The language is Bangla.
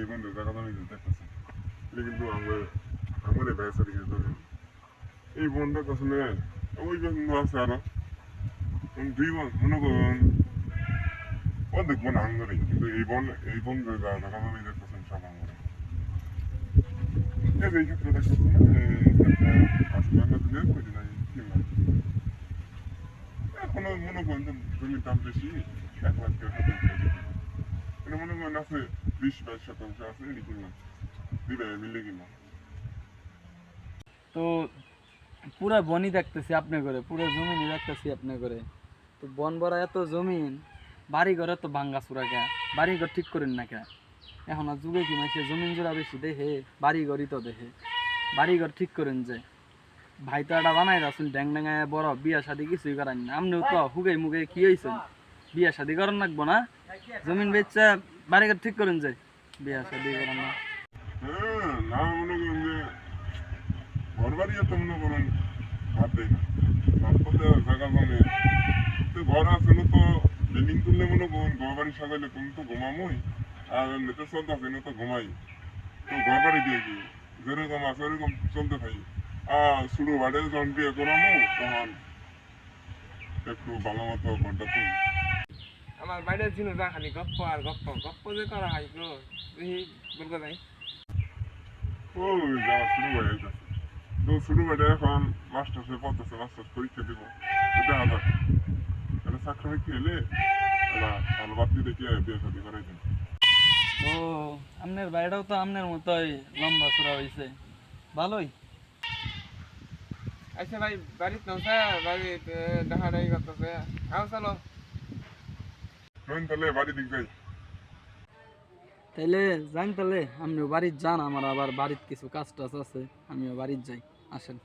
এই বন্ধু জায়গা জমি দেখতেছে এটা কিন্তু আমাদের ব্যবসা দিকে ধরেন এই বনটা কখনো ওই বন্ধু আছে আরো দুই বোন মনে করুন অর্ধেক বন আঙ্গরে কিন্তু এই বন জায়গা জমি দেখতেছেন সব আঙ্গরে এই ক্ষেত্রে দেখতেছেন আসলে আমরা দিলে করি নাই কিনলাম এখনো মনে করেন যে জমির দাম বেশি 1,00,000 এটা মনে করেন আছে 20-22% আছে এটি কিনলাম দিলে মিলে কিনলাম তো পুরা বনই দেখতেছি আপনি করে, পুরো জমিনই দেখতেছি আপনি করে। তো বন ভরা এত জমিন, বাড়ি ঘর তো ভাঙ্গা চুরা কে, বাড়ি ঘর ঠিক করেন না কে? এখন আর যুগে কি মাসে জমিন জোড়া বেশি দেখে, বাড়ি ঘরই তো দেখে। বাড়ি ঘর ঠিক করেন যে ভাই তো একটা বানাই রাখছেন ড্যাং ড্যাঙায় বড়, বিয়া শাদি কিছুই করেন না। আপনিও তো হুগে মুগে কি হয়েছেন, বিয়া শাদি করেন লাগবো না? জমিন বেচা বাড়ি ঘর ঠিক করেন যে বিয়া শাদি করেন না। হ্যাঁ না মনে করেন যে ঘর বাড়ি তো মনে করেন হাত দেয় না রাস্তাতে জায়গা জমে তো ঘর আছে না তো বিল্ডিং তুললে মনে করুন ঘর বাড়ি সাজাইলে তুমি তো ঘুমামই আর নেতে চলতে আছে না তো ঘুমাই তো ঘর বাড়ি দিয়ে কি যেরকম আছে ওরকম চলতে থাকি আর শুরু বাড়ে যখন বিয়ে করামো তখন একটু ভালো মতো ঘরটা তুলি আমার বাইরে ছিল যা খালি গপ্প আর গপ্প গপ্প যে করা হয় গো দেখি বলতে যাই ওই যাওয়া শুরু হয়ে গেছে তো শুরু বাড়ে এখন মাস্টার্সে পড়তেছে মাস্টার্স পরীক্ষা দিব দেখা যাক এটা চাকরি বাকরি এলে ভালো বাড়তি দেখে বিয়ে শাদি করাই দেন ও, আপনার বাড়িটাও তো আপনার মতোই লম্বা চূড়া হয়েছে, ভালোই। আচ্ছা ভাই বাড়িতে নৌসা বাড়িতে ডাহাডাহি করতেছে আও চলো তাহলে বাড়ি দিক যাই তাইলে যান, তাহলে আপনিও বাড়ির যান, আমার আবার বাড়ির কিছু কাজ টাজ আছে, আমিও বাড়ির যাই, আসেন।